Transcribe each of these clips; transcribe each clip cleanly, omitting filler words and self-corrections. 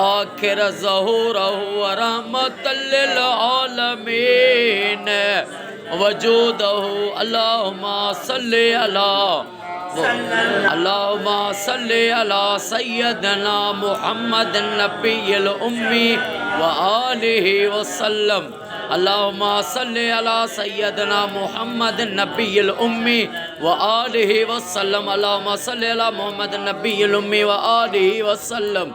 आखिर ज़हूरहु रहमतल लिल आलमीन वजूदहु अल्लाहुम्मा सल्ली अला अल्लाहुम्मा सल्ली अला सय्यदना मुहम्मद नबिय्यिल उम्मी व आलिहि वसल्लम अल्लाहुम्मा सल्ली अला सय्यदना मुहम्मद नबिय्यिल उम्मी व आलिहि वसल्लम अल्लाहुम्मा सल्ली अला मुहम्मद नबिय्यिल उम्मी व आलिहि वसल्लम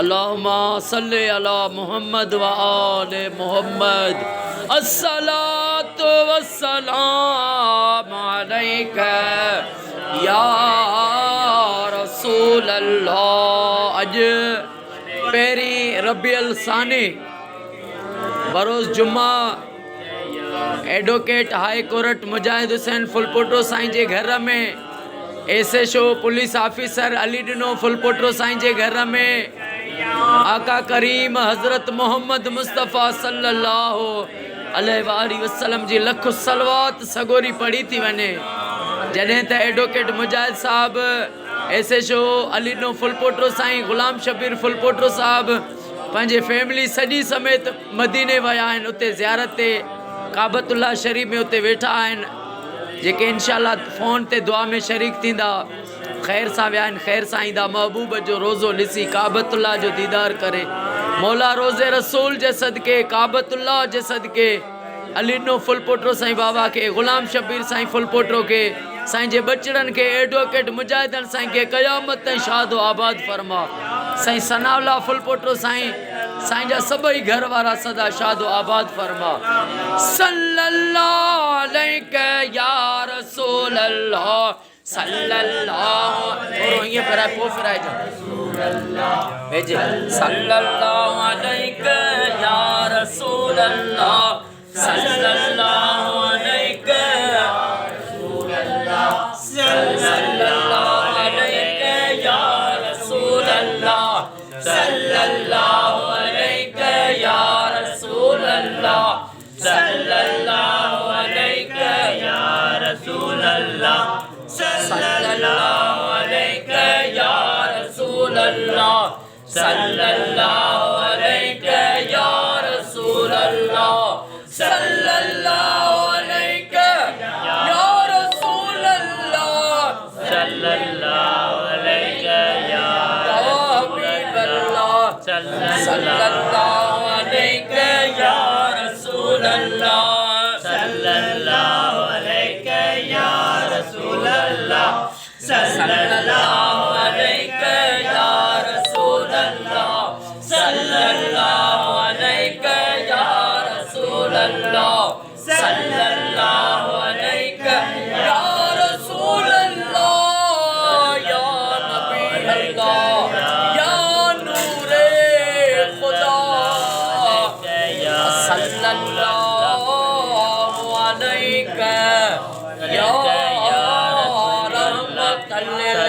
अल्लाहुम्मा सल्ली अला मुहम्मद व आलि मुहम्मद अस्सलातु वस्सलाम अलैका या रसूल अल्लाह। अज पेरी रबियल सानी बरोज़ जुम्मा एडवोकेट हाई कोर्ट मुजाहिद हुसैन फ़लपोटो साईं जे घर में SHO पुलिस ऑफिसर अली ॾिनो फ़लपोटो साईं जे घर में आका करीम हज़रत मोहम्मद मुस्तफ़ा सल्लल्लाहु अलैहि वसल्लम जी लख सलवात सगोरी पढ़ी थी वञे। जॾहिं त एडवोकेट मुजाहिद साहब SHO अली ॾिनो फ़लपोटो साईं ग़ुलाम शबीर फ़लपोटो साहब पंहिंजे फैमिली सॼी समेत मदीने विया आहिनि। उते ज़ियारत ते काबतुल्लाह शरीफ में उते वेठा आहिनि, जेके इंशाअल्लाह फ़ोन ते दुआ में शरीक थींदा। ख़ैर सां विया आहिनि, ख़ैर सां ईंदा। महबूब जो रोज़ो ॾिसी काबतुल्लाह जो दीदार करे मौला रोज़े रसूल जे सदके काबतुल्लाह जे सदके अली ॾिनो फ़लपोटो साईं बाबा खे ग़ुलाम शबीर साईं फ़लपोटो खे साईं जे बचड़नि खे एडवोकेट मुजाहिदनि साईं खे क़यामत ताईं शादो आबाद फरमा। साईं सनाउल्लाह फ़लपोटो साईं साईं जा सभई घर वारा सदा शादो आबाद फरमा। सल्लल्लाहु अलैका या रसूल अल्लाह सल्लल्लाहु थोरो हीअं फिराए पोइ फिराए जा भेजे सल्लल्लाहु अलैका या रसूल अल्लाह सल्लल्लाहु अलैका सल्लल्लाहु अलैका या रसूल अल्लाह सल्लल्लाहु अलैका या रसूल अल्लाह सल्लल्लाहु अलैका या रसूल अल्लाह सल्लल्लाहु अलैका या रसूल अल्लाह सल्लल्लाहु अलैका या रसूल अल्लाह सल्लल्लाहु अलैका या रसूल अल्लाह सल्लल्लाहु अलैका या हबीब अल्लाह सल्लल्लाहु अलैका या रसूल अल्लाह सल्लल्लाहु अलैका या रसूल अल्लाह सल्लल्लाहु अलैका या रसूल अल्लाह सल्लल्लाहु अलैका या रसूल अल्लाह सल्लल्लाहु अलैका या रसूल अल्लाह या नबी अल्लाह या नूरे खुदा सल्लल्लाहु अलैका या रहमतल लिल